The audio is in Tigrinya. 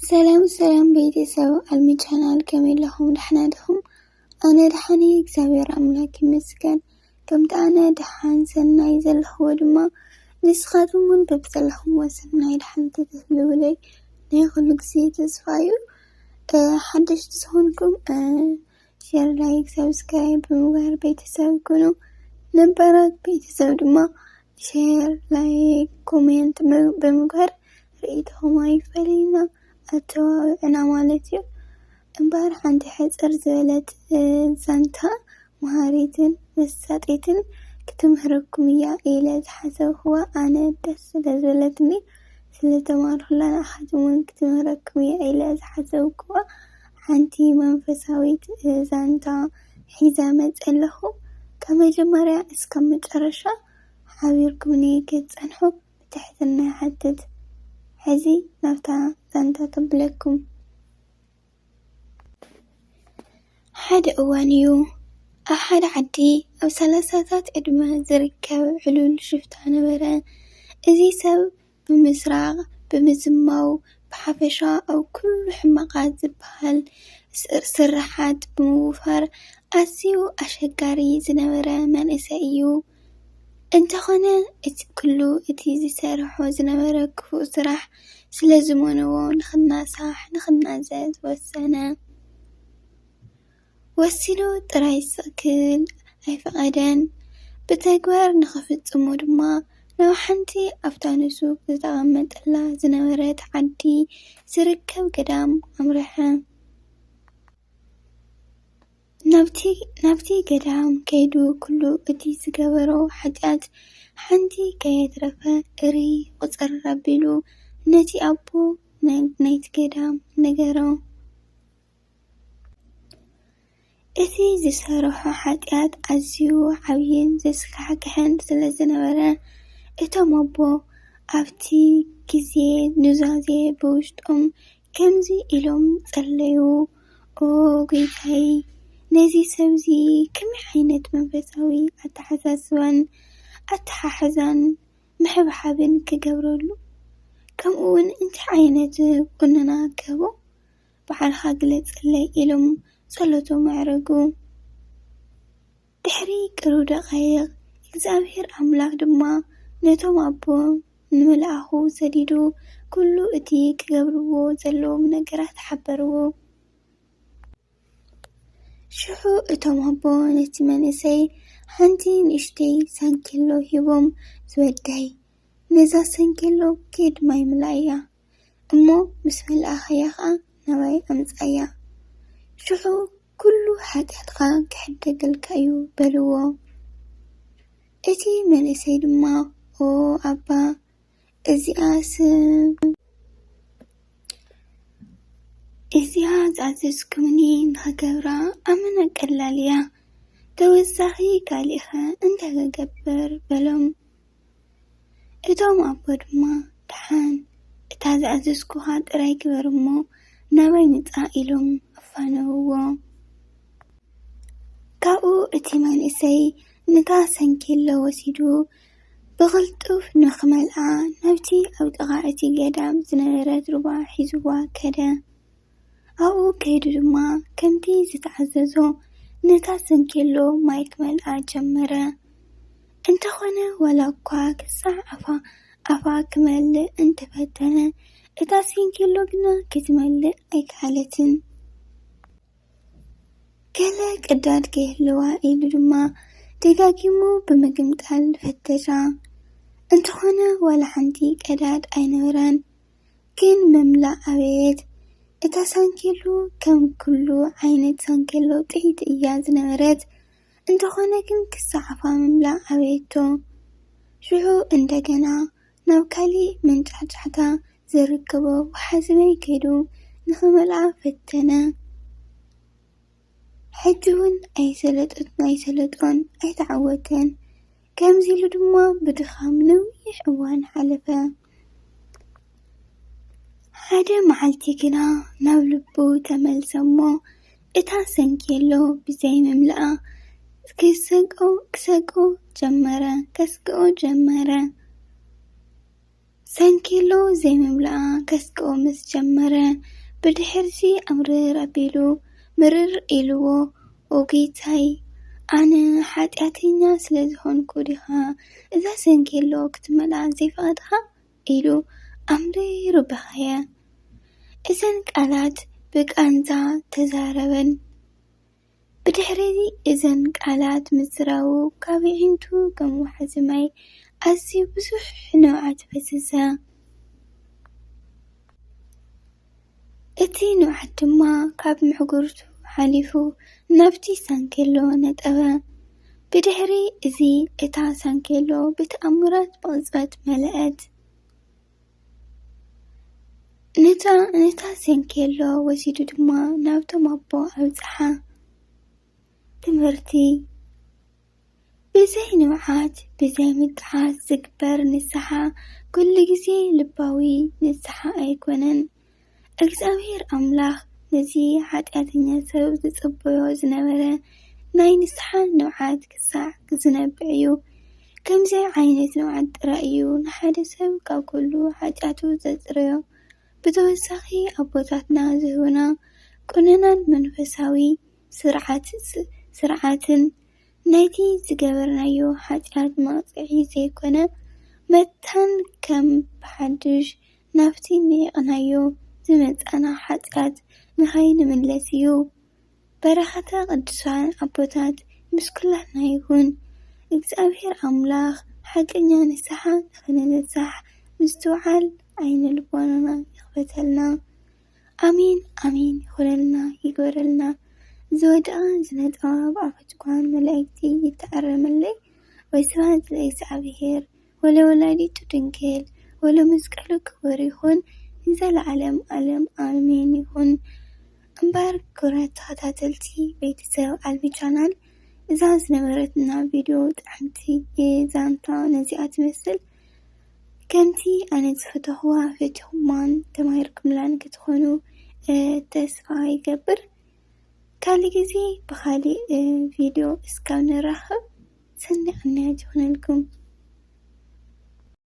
ሰላም ቤተሰብ على ቻናል كمل لهم دحنا دهم أنا دحني እግዚአብሔር አምላክ ይመስገን ከምታ أنا دحان ሰናይ ዘለኽዎ ድማ ንስኻቱም ምን በብዘለኹም ወሰናይ دحን ተተህልውለይ ናይ ኩሉ ግዜ ተስፋዩ ሓደሽቲ ዝኾንኩም ሼር ላይክ ሰብስክራይብ ብምግባር ቤተሰብ ኩኑ ነባራት ቤተሰብ ድማ ሼር ላይክ ኮሜንት ብምግባር ርኢትኹም አይፈልይና أنا مالتي امبار عندي حجر زبلت زانتا مهاريتن مساتيتن كتمهركم يا إلى حسب هو أنا دس زبلتني سلتمار لنا أحد من كتمهركم يا إلى حسب هو عندي منفساويت زانتا حزامت له كما جمرة اسكمت أرشا حاوركم نيكت أنحب تحتنا حدد حزي نفتا زانتا قبلكم حد أوانيو أحد عدي أو ثلاثات إدماء زركب علول شفتها نبرا إذي سب بمزراغ بمزماو بحفشا أو كل حماقات زبهال سرحات بموفر أسيو أشقاري زنبرا من إسائيو انت خنا كله اتيزي سارحو زنبرا كفو سرح سلازمونو نخنا صاح نخنا زاد والسنة وسيلو تراي ساكل أي فقدان بتاقوار نخفت أمور ما لو حنتي أفتانسو بتغمد الله زنورات عدي سركب قدام أمرحا نبتي قدام كيدو كلو اتي سقبرو حاجات حنتي كيترفا إري قصر ربيلو نتي أبو نيت قدام نقرو إثي زسروحو حاجات عزيو عوين زسكحكحن سلزنورا إتو مبو أفتي كزي نزازي بوشتهم كمزي إلوم تسليو أو قيتهي نزي سبزي كم حينت منفساوي أتحساسوان أتححزان محب حابن كقبرولو كم أون انت عينت قننا كبو بحر خاقلت اللي إلوم صلتو معرقو دحري قرو دقايق እግዚአብሔር አምላክ ድማ ነቶም አቦ ንመልአኹ ሰዲዱ ኩሉ እቲ ክገብርዎ ዘለዎም ነገራት ሓበርዎ ሽሑ እቶም አቦ ነቲ መንእሰይ ሓንቲ ንእሽተይ ሳንኪሎ ሂቦም ዝወዳይ ነዛ ሳንኪሎ ከድ ማይ ምልእያ እሞ ምስ መልአኸያ ኸዓ ናባይ ኣምፃያ ሽሑ ኩሉ ሓጢአትካ ክሕደገልካ እዩ በልዎ እቲ መንእሰይ ድማ ኦ ኣባ እዚኣ ዝኣዘዝኩምኒ ንኸገብራ ኣመና ቀላል እያ ተወሳኺ ካሊእኸ እንታይ ክገብር በሎም እቶም ኣቦ ድማ ድሓን እታ ዝኣዘዝኩኻ ጥራይ ግበር እሞ ናባይ ምፃእ ኢሎም ኣፋነውዎ ካብኡ እቲ መንእሰይ ነታ ሳንኪሎ ወሲዱ ብቕልጡፍ ንኽመልኣ ናብቲ ኣብ ጥቓ እቲ ገዳም ዝነበረት ሩባ ሒዝዋ ከደ ኣብኡ ከይዱ ድማ ከምቲ ዝተዓዘዞ ነታ ሳንኪሎ ማይ ክመልኣ ጀመረ እንተኾነ ዋላ እኳ ክሳዕ ኣፋ ክመልእ እንተፈተነ እታ ሳንኪሎ ግና ክትመልእ ኣይከኣለትን ገለ ቅዳድ ከይህልዋ ኢሉ ድማ ደጋጊሙ ብምግምጣል ፈተሻ እንተኾነ ዋላ ሓንቲ ቀዳድ ኣይነበረን ግን መምላእ ኣበየት እታ ሳንኪሎ ከም ኩሉ ዓይነት ሳንኪሎ ጥሒት እያ ዝነበረት እንተኾነ ግን ክሳዕ ኣፋ መምላእ ኣበየቶ ሽሑ እንደገና ናብ ካሊእ መንጫዕጫዕታ ዝርከቦ ወሓዝበይ ከይዱ ንኽመልኣ ፈተነ ሕጂ እውን ኣይሰለጦን ኣይተዓወተን ከምዚ ኢሉ ድማ ብድኻም ነዊሕ እዋን ሓለፈ ሓደ መዓልቲ ግና ናብ ልቡ ተመልሰ እሞ እታ ሳንኪሎ ብዘይ ምምላኣ ከስግኦ ጀመረ ሳንኪሎ ዘይምምላኣ ከስቅኦ ምስ ጀመረ ብድሕርዚ ኣምርር ኣቢሉ ምርር ኢልዎ ኦጌታይ ኣነ ሓጢኣተኛ ስለ ዝኾንኩ ዲኻ እዛ ሳንኪሎ ክትመልኣ ዘይፈቐድኻ ኢሉ ኣምሪሩ በኸየ። እዘን ቃላት ብቃንዛ ተዛረበን። ብድሕሪ እዘን ቃላት ምዝራቡ ካብ ዒንቱ ከም ውሓዚ ማይ ኣዝዩ ብዙሕ ንውዓት ፈሰሰ። እቲ ንውዓት ድማ ካብ ምሕጉርቱ ሓሊፉ ናብቲ ሳንኪሎ ነጠበ። ብድሕሪ እዚ እታ ሳንኪሎ ብተኣምራት ብቕፅበት መለአት። ነታ ሳንኪሎ ወሲዱ ድማ ናብቶም ኣቦ ኣብፅሓ። ትምህርቲ ብዘይ ንውዓት ብዘይ ምጥሓስ ዝግበር ንስሓ ኩሉ ግዜ ልባዊ ንስሓ ኣይኮነን። እግዚአብሔር ኣምላኽ ነዚ ሓጢኣተኛ ሰብ ዝፅበዮ ዝነበረ ናይ ንስሓ ንውዓት ክሳዕ ክዝነብዕ እዩ። ከምዚ ዓይነት ንውዓት ጥራይ እዩ ንሓደ ሰብ ካብ ኩሉ ሓጢኣቱ ዘፅርዮ። ብተወሳኺ ኣቦታትና ዝህቡና ቁነናን መንፈሳዊ ስርዓትን ናይቲ ዝገበርናዮ ሓጢኣት መቕፅዒ ዘይኮነ መታን ከም ብሓድሽ ናብቲ ንዒቕናዮ ዝመፀና ሓጢኣት ንኸይንምለስ እዩ። በረኸተ ቅዱሳን ኣቦታት ምስ ኩላትና ይኹን። እግዚአብሔር ኣምላኽ ሓቀኛ ንስሓ ንኽንንሳሕ ምስትውዓል ዓይነ ልቦናና ይኽፈተልና። ኣሚን ኣሚን ይኹነልና ይግበረልና። ዝወደቐ ዝነጠበ ብኣፈትጓን መላእክቲ ይተኣረመለይ። ወስብሐት ለእግዚአብሔር ወለወላዲቱ ድንግል ወለመስቀሉ ክቡር ይኹን ንዘለዓለም ዓለም ኣሜን ይኹን። እምበር ክብራት ተኸታተልቲ ቤተሰብ ኣልሚ ቻናል እዛ ዝነበረትና ቪድዮ ጣዕምቲ ዛንታ ነዚኣ ትመስል። ከምቲ ኣነ ዝፈተኽዋ ፈቲኹማን ተማሂርኩምላን ክትኾኑ ተስፋ ይገብር። ካልእ ግዜ ብኻሊእ ቪድዮ እስካብ ንራኸብ ሰናይ ቅንያት ይኹነልኩም።